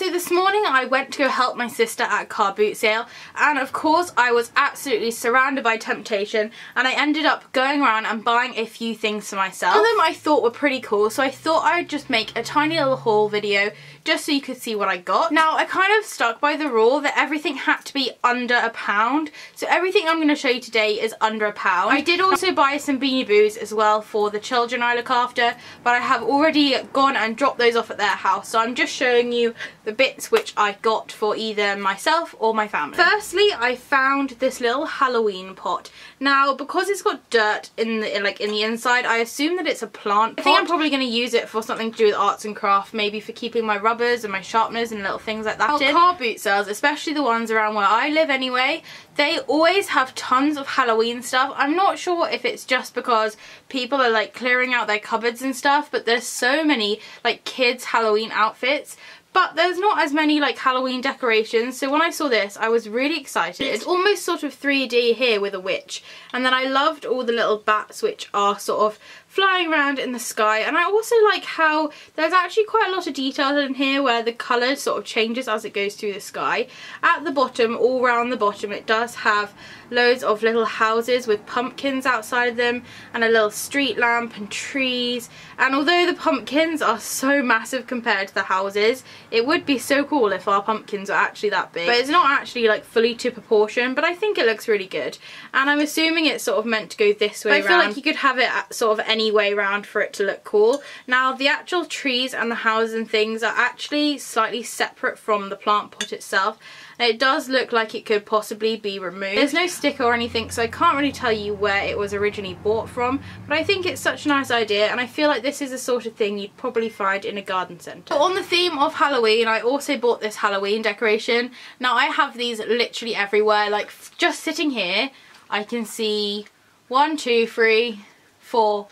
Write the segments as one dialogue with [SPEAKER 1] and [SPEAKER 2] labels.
[SPEAKER 1] So this morning I went to go help my sister at a car boot sale, and of course I was absolutely surrounded by temptation, and I ended up going around and buying a few things for myself. Some of them I thought were pretty cool, so I thought I would just make a tiny little haul video just so you could see what I got. Now I kind of stuck by the rule that everything had to be under £1, so everything I'm going to show you today is under £1. I did also buy some Beanie Boos as well for the children I look after, but I have already gone and dropped those off at their house, so I'm just showing you the bits which I got for either myself or my family. Firstly, I found this little Halloween pot. Now, because it's got dirt in the inside, I assume that it's a plant pot. I think I'm probably going to use it for something to do with arts and craft, maybe for keeping my rubbers and my sharpeners and little things like that in. Car boot sales, especially the ones around where I live anyway, they always have tons of Halloween stuff. I'm not sure if it's just because people are like clearing out their cupboards and stuff, but there's so many like kids Halloween outfits. But there's not as many like Halloween decorations, so when I saw this I was really excited. It's almost sort of 3D here with a witch, and then I loved all the little bats which are sort of flying around in the sky, and I also like how there's actually quite a lot of detail in here where the colour sort of changes as it goes through the sky. At the bottom, all round the bottom, it does have loads of little houses with pumpkins outside of them and a little street lamp and trees, and although the pumpkins are so massive compared to the houses, it would be so cool if our pumpkins were actually that big. But it's not actually like fully to proportion, but I think it looks really good, and I'm assuming it's sort of meant to go this way around. I feel like you could have it sort of any way around for it to look cool. Now the actual trees and the houses and things are actually slightly separate from the plant pot itself, and it does look like it could possibly be removed. There's no sticker or anything, so I can't really tell you where it was originally bought from, but I think it's such a nice idea, and I feel like this is the sort of thing you'd probably find in a garden centre. On the theme of Halloween, I also bought this Halloween decoration. Now I have these literally everywhere, like just sitting here I can see 1, 2, 3, 4,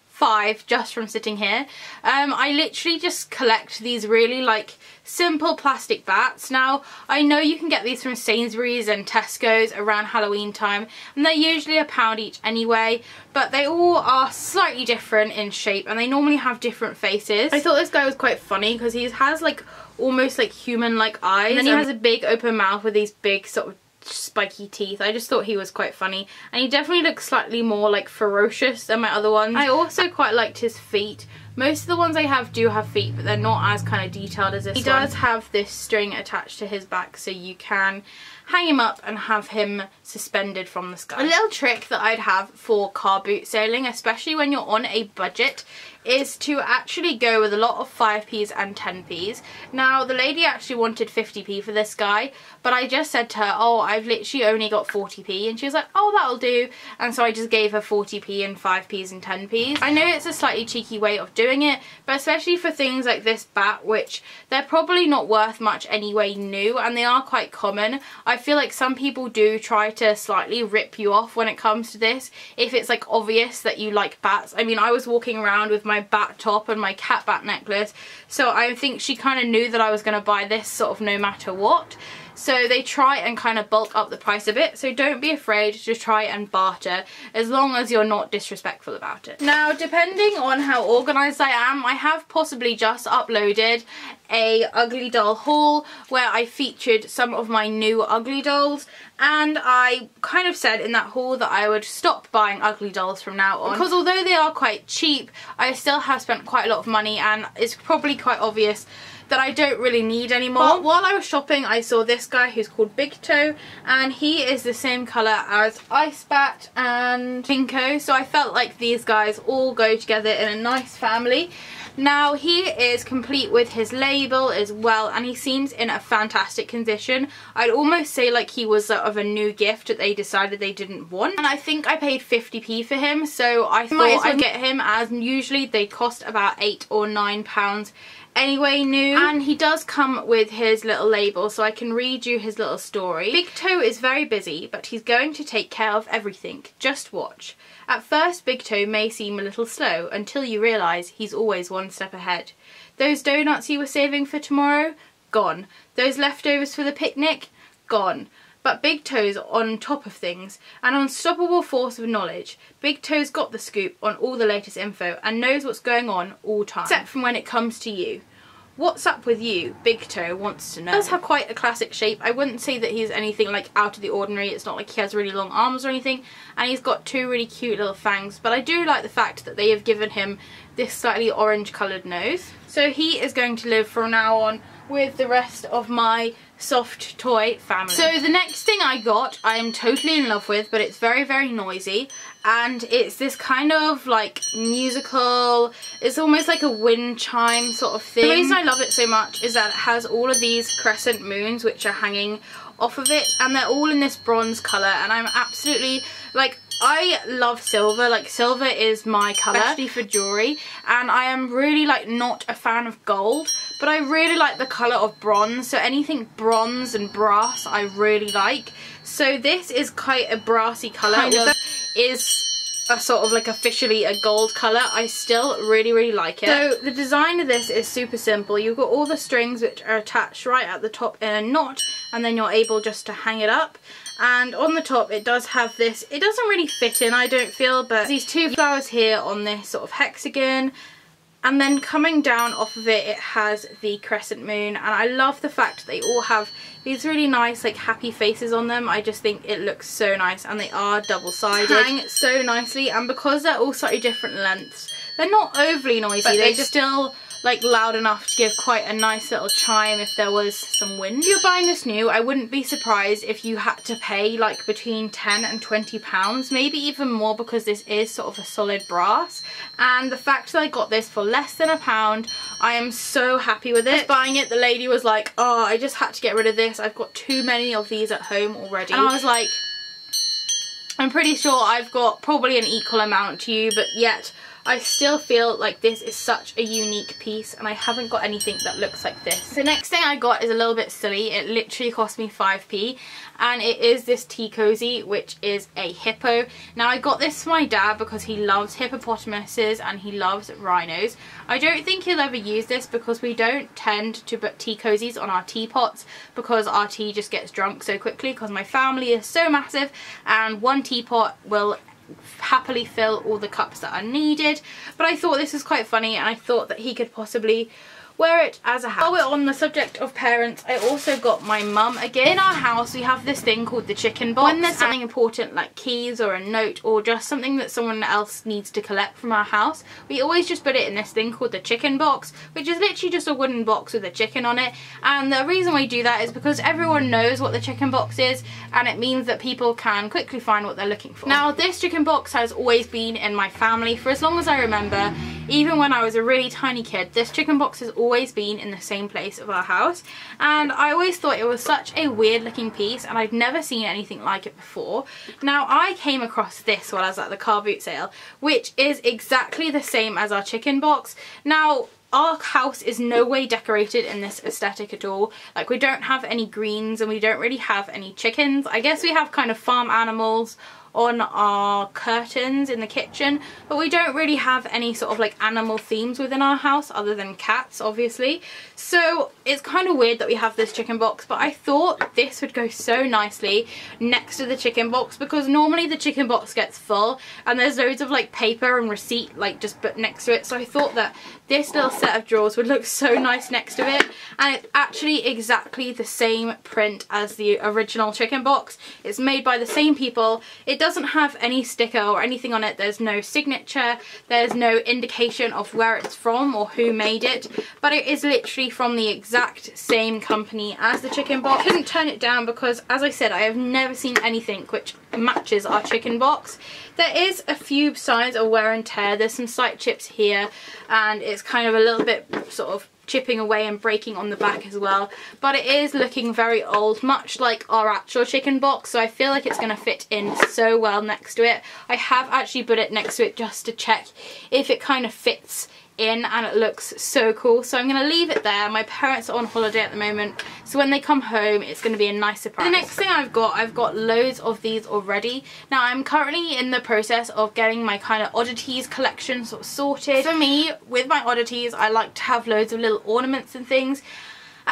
[SPEAKER 1] 5 just from sitting here. I literally just collect these really like simple plastic bats. Now I know you can get these from Sainsbury's and Tesco's around Halloween time, and they're usually £1 each anyway, but they all are slightly different in shape and they normally have different faces. I thought this guy was quite funny because he has like almost like human like eyes, and then he has a big open mouth with these big sort of spiky teeth. I just thought he was quite funny, and he definitely looks slightly more like ferocious than my other ones. I also quite liked his feet. Most of the ones I have do have feet, but they're not as kind of detailed as this one. He does have this string attached to his back, so you can hang him up and have him suspended from the sky. A little trick that I'd have for car boot sailing, especially when you're on a budget, is to actually go with a lot of 5p's and 10p's. Now the lady actually wanted 50p for this guy, but I just said to her, oh, I've literally only got 40p, and she was like, oh, that'll do, and so I just gave her 40p and 5p's and 10p's. I know it's a slightly cheeky way of doing it, but especially for things like this bat, which they're probably not worth much anyway new, and they are quite common. I feel like some people do try to slightly rip you off when it comes to this, if it's like obvious that you like bats. I mean, I was walking around with my bat top and my cat bat necklace, so I think she kind of knew that I was going to buy this sort of no matter what. So they try and kind of bulk up the price of it, so don't be afraid to try and barter, as long as you're not disrespectful about it. Now, depending on how organised I am, I have possibly just uploaded a Ugly Doll haul where I featured some of my new Ugly Dolls, and I kind of said in that haul that I would stop buying Ugly Dolls from now on, because although they are quite cheap, I still have spent quite a lot of money, and it's probably quite obvious that I don't really need anymore. But while I was shopping, I saw this guy who's called Big Toe, and he is the same colour as Ice Bat and Pinko, so I felt like these guys all go together in a nice family. Now he is complete with his label as well, and he seems in a fantastic condition. I'd almost say like he was sort of a new gift that they decided they didn't want, and I think I paid 50p for him, so I thought I'd get him, as usually they cost about £8 or £9 anyway new. And he does come with his little label, so I can read you his little story. Big Toe is very busy, but he's going to take care of everything. Just watch. At first, Big Toe may seem a little slow, until you realise he's always one step ahead. Those donuts you were saving for tomorrow? Gone. Those leftovers for the picnic? Gone. But Big Toe's on top of things, an unstoppable force of knowledge. Big Toe's got the scoop on all the latest info and knows what's going on all time, except from when it comes to you. what's up with you? Big Toe wants to know. He does have quite a classic shape. I wouldn't say that he's anything like out of the ordinary. It's not like he has really long arms or anything, and he's got two really cute little fangs, but I do like the fact that they have given him this slightly orange coloured nose. So he is going to live from now on with the rest of my soft toy family. So the next thing I got, I am totally in love with, but it's very, very noisy, and it's this kind of like musical, it's almost like a wind chime sort of thing. The reason I love it so much is that it has all of these crescent moons which are hanging off of it, and they're all in this bronze colour, and I'm absolutely like, I love silver. Like, silver is my colour, especially for jewellery, and I am really like not a fan of gold, but I really like the colour of bronze, so anything bronze and brass I really like. So this is quite a brassy colour, although is a sort of like officially a gold colour, I still really, really like it. So the design of this is super simple. You've got all the strings which are attached right at the top in a knot, and then you're able just to hang it up. And on the top it does have this, it doesn't really fit in, I don't feel, but these two flowers here on this sort of hexagon, and then coming down off of it, it has the crescent moon, and I love the fact that they all have these really nice like happy faces on them. I just think it looks so nice, and they are double-sided, hang so nicely, and because they're all slightly different lengths, they're not overly noisy, they're just still like loud enough to give quite a nice little chime if there was some wind. If you're buying this new, I wouldn't be surprised if you had to pay like between £10 and £20, maybe even more, because this is sort of a solid brass, and the fact that I got this for less than £1, I am so happy with it. Just buying it, the lady was like, oh, I just had to get rid of this, I've got too many of these at home already. And I was like, I'm pretty sure I've got probably an equal amount to you, but yet I still feel like this is such a unique piece, and I haven't got anything that looks like this. The next thing I got is a little bit silly. It literally cost me 5p, and it is this tea cozy, which is a hippo. Now I got this for my dad because he loves hippopotamuses and he loves rhinos. I don't think he'll ever use this because we don't tend to put tea cozies on our teapots because our tea just gets drunk so quickly, because my family is so massive and one teapot will happily fill all the cups that are needed. But I thought this was quite funny, and I thought that he could possibly wear it as a hat. While we're on the subject of parents, I also got my mum again. In our house we have this thing called the chicken box. When there's something important like keys or a note or just something that someone else needs to collect from our house, we always just put it in this thing called the chicken box, which is literally just a wooden box with a chicken on it. And the reason we do that is because everyone knows what the chicken box is, and it means that people can quickly find what they're looking for. Now this chicken box has always been in my family for as long as I remember. Even when I was a really tiny kid, this chicken box has always been in the same place of our house, and I always thought it was such a weird looking piece, and I'd never seen anything like it before. Now I came across this while I was at the car boot sale, which is exactly the same as our chicken box. Now our house is no way decorated in this aesthetic at all. Like, we don't have any greens and we don't really have any chickens. I guess we have kind of farm animals on our curtains in the kitchen, but we don't really have any sort of like animal themes within our house other than cats, obviously. So it's kind of weird that we have this chicken box, but I thought this would go so nicely next to the chicken box, because normally the chicken box gets full and there's loads of like paper and receipt like just put next to it. So I thought that this little set of drawers would look so nice next to it, and it's actually exactly the same print as the original chicken box. It's made by the same people. It doesn't have any sticker or anything on it. There's no signature, there's no indication of where it's from or who made it, but it is literally from the exact same company as the chicken box. I couldn't turn it down because, as I said, I have never seen anything which matches our chicken box. There is a few signs of wear and tear. There's some slight chips here, and it's kind of a little bit sort of chipping away and breaking on the back as well, but it is looking very old, much like our actual chicken box, so I feel like it's going to fit in so well next to it. I have actually put it next to it just to check if it kind of fits in, and it looks so cool. So I'm going to leave it there. My parents are on holiday at the moment, so when they come home it's going to be a nice surprise. The next thing I've got loads of these already. Now I'm currently in the process of getting my kind of oddities collection sort of sorted. For me, with my oddities, I like to have loads of little ornaments and things.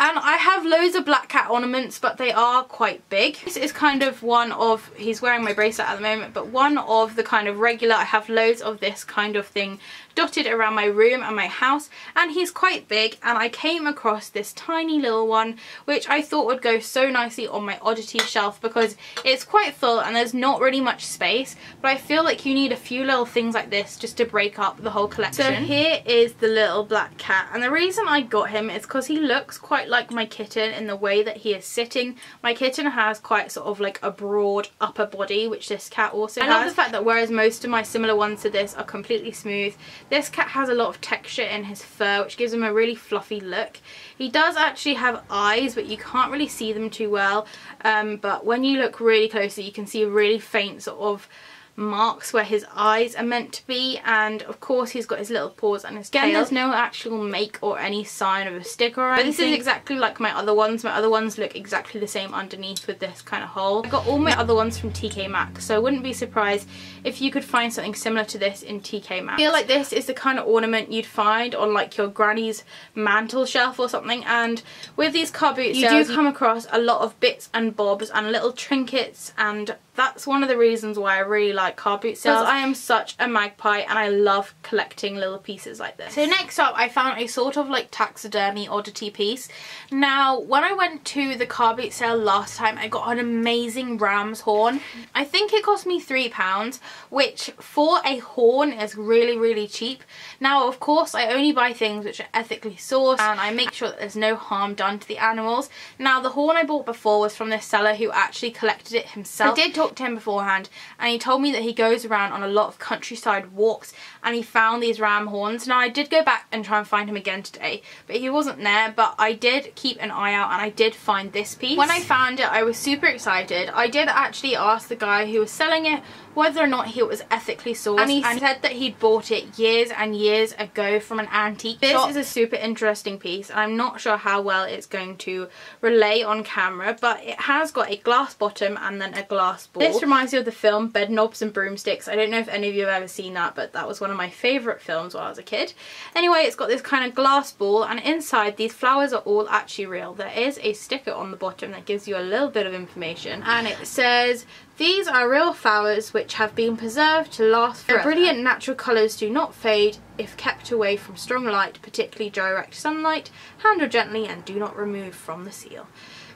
[SPEAKER 1] And I have loads of black cat ornaments, but they are quite big. This is kind of one of, he's wearing my bracelet at the moment, but one of the kind of regular, I have loads of this kind of thing dotted around my room and my house, and he's quite big, and I came across this tiny little one which I thought would go so nicely on my oddity shelf because it's quite full and there's not really much space, but I feel like you need a few little things like this just to break up the whole collection. So here is the little black cat, and the reason I got him is because he looks quite like my kitten in the way that he is sitting. My kitten has quite sort of like a broad upper body, which this cat also has. I love the fact that whereas most of my similar ones to this are completely smooth, this cat has a lot of texture in his fur, which gives him a really fluffy look. He does actually have eyes, but you can't really see them too well. But when you look really closely, you can see a really faint sort of marks where his eyes are meant to be, and of course he's got his little paws and his tail. Again, there's no actual make or any sign of a sticker or anything. But this is exactly like my other ones. My other ones look exactly the same underneath with this kind of hole. I got all my other ones from TK Maxx, so I wouldn't be surprised if you could find something similar to this in TK Maxx. I feel like this is the kind of ornament you'd find on like your granny's mantle shelf or something, and with these car boot sales you do come across a lot of bits and bobs and little trinkets, and that's one of the reasons why I really like car boot sales. I am such a magpie and I love collecting little pieces like this. So next up I found a sort of like taxidermy oddity piece. Now when I went to the car boot sale last time, I got an amazing ram's horn. I think it cost me £3, which for a horn is really cheap. Now of course I only buy things which are ethically sourced and I make sure that there's no harm done to the animals. Now the horn I bought before was from this seller who actually collected it himself. I did talk to him beforehand and he told me that he goes around on a lot of countryside walks and he found these ram horns. Now I did go back and try and find him again today, but he wasn't there, but I did keep an eye out and I did find this piece. When I found it I was super excited. I did actually ask the guy who was selling it whether or not it was ethically sourced, and he said that he'd bought it years and years ago from an antique shop. This is a super interesting piece and I'm not sure how well it's going to relay on camera, but it has got a glass bottom and then a glass ball. This reminds me of the film Bed Knobs and Broomsticks. I don't know if any of you have ever seen that, but that was one of my favourite films while I was a kid. Anyway, it's got this kind of glass ball and inside these flowers are all actually real. There is a sticker on the bottom that gives you a little bit of information and it says, "These are real flowers which have been preserved to last forever. Their brilliant natural colours do not fade if kept away from strong light, particularly direct sunlight. Handle gently and do not remove from the seal."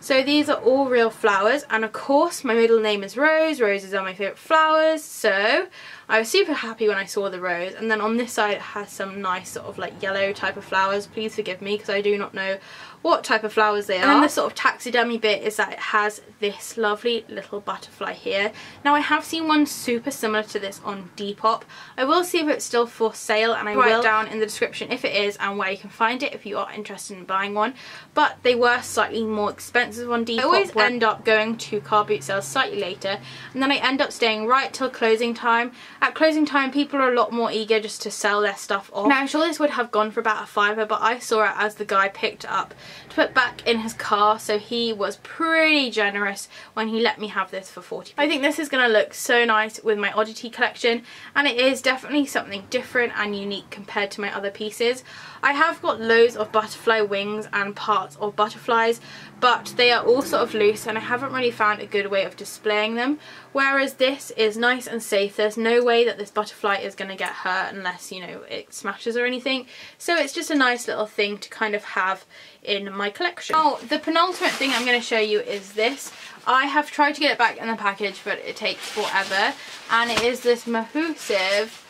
[SPEAKER 1] So these are all real flowers, and of course my middle name is Rose. Roses are my favourite flowers, so I was super happy when I saw the rose. And then on this side it has some nice sort of like yellow type of flowers. Please forgive me because I do not know what type of flowers they are. And then the sort of taxidermy bit is that it has this lovely little butterfly here. Now I have seen one super similar to this on Depop. I will see if it's still for sale and I will write down in the description if it is and where you can find it if you are interested in buying one. But they were slightly more expensive on Depop. I always end up going to car boot sales slightly later and then I end up staying right till closing time. At closing time people are a lot more eager just to sell their stuff off. Now I'm sure this would have gone for about £5, but I saw it as the guy picked it up to put back in his car, so he was pretty generous when he let me have this for £40. I think this is going to look so nice with my oddity collection, and it is definitely something different and unique compared to my other pieces. I have got loads of butterfly wings and parts of butterflies, but they are all sort of loose and I haven't really found a good way of displaying them, whereas this is nice and safe. There's no way that this butterfly is going to get hurt unless, you know, it smashes or anything, so it's just a nice little thing to kind of have in my collection. Oh, the penultimate thing I'm going to show you is this. I have tried to get it back in the package but it takes forever, and it is this massive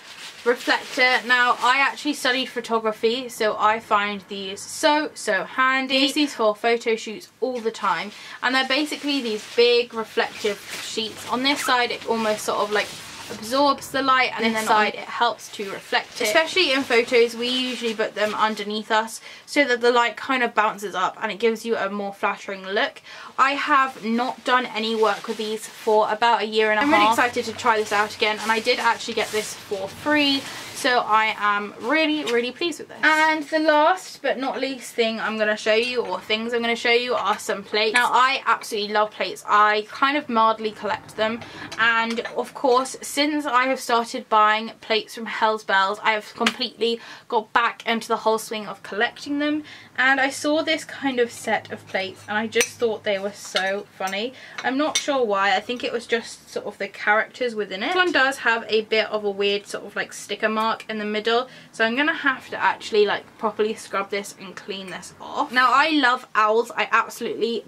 [SPEAKER 1] reflector. Now I actually studied photography, so I find these so handy. I use these for photo shoots all the time, and they're basically these big reflective sheets. On this side it almost sort of like absorbs the light, and then side it helps to reflect it. Especially in photos we usually put them underneath us so that the light kind of bounces up and it gives you a more flattering look. I have not done any work with these for about a year and a half. I'm really excited to try this out again, and I did actually get this for free, So I am really pleased with this. And the last but not least thing I'm going to show you, or things I'm going to show you, are some plates. Now I absolutely love plates. I kind of mildly collect them, and of course since I have started buying plates from Hell's Bells, I have completely got back into the whole swing of collecting them. And I saw this kind of set of plates and I just thought they were so funny. I'm not sure why. I think it was just sort of the characters within it. This one does have a bit of a weird sort of like sticker mark in the middle, so I'm gonna have to actually like properly scrub this and clean this off. Now I love owls.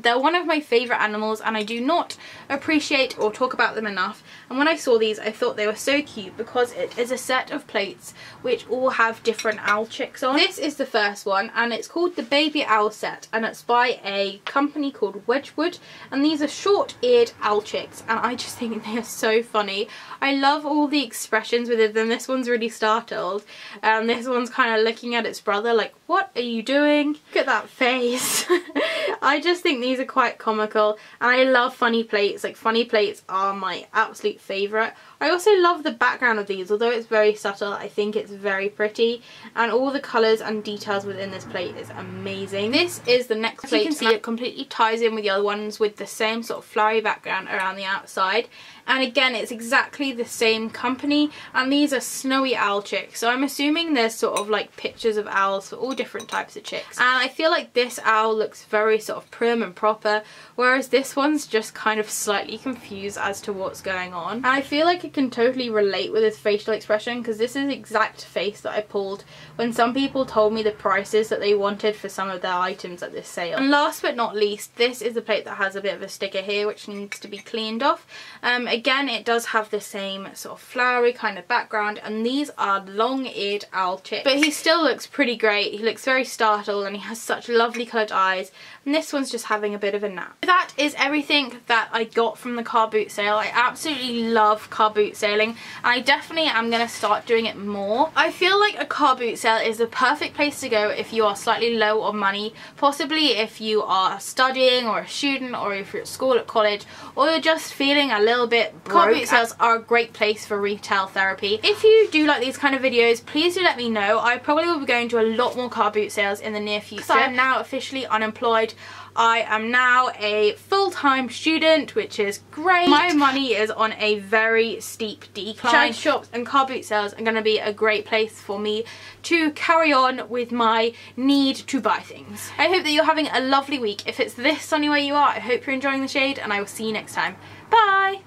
[SPEAKER 1] They're one of my favourite animals, and I do not appreciate or talk about them enough. And when I saw these, I thought they were so cute because it is a set of plates which all have different owl chicks on. This is the first one, and it's called the Baby Owl Set, and it's by a company called Wedgwood, and these are short-eared owl chicks, and I just think they are so funny. I love all the expressions within them. This one's really startled, and this one's kind of looking at its brother like, what are you doing? Look at that face. I just think these are quite comical, and I love funny plates. Like, funny plates are my absolute favourite. I also love the background of these. Although it's very subtle, I think it's very pretty, and all the colours and details within this plate is amazing. This is the next plate. You can see it completely ties in with the other ones with the same sort of flowery background around the outside. And again, it's exactly the same company, and these are snowy owl chicks, so I'm assuming there's sort of like pictures of owls for all different types of chicks. And I feel like this owl looks very sort of prim and proper, whereas this one's just kind of slightly confused as to what's going on. And I feel like I can totally relate with his facial expression, because this is the exact face that I pulled when some people told me the prices that they wanted for some of their items at this sale. And last but not least, this is the plate that has a bit of a sticker here which needs to be cleaned off. Again, it does have the same sort of flowery kind of background, and these are long-eared owl chicks. But he still looks pretty great. He looks very startled, and he has such lovely coloured eyes. And this one's just having a bit of a nap. That is everything that I got from the car boot sale. I absolutely love car boot sailing, and I definitely am going to start doing it more. I feel like a car boot sale is the perfect place to go if you are slightly low on money, possibly if you are studying or a student, or if you're at school at college, or you're just feeling a little bit broke. Car boot sales are a great place for retail therapy. If you do like these kind of videos, please do let me know. I probably will be going to a lot more car boot sales in the near future. I am now officially unemployed. I am now a full-time student, which is great. My money is on a very steep decline. Charity shops and car boot sales are going to be a great place for me to carry on with my need to buy things. I hope that you're having a lovely week. If it's this sunny where you are, I hope you're enjoying the shade, and I will see you next time. Bye!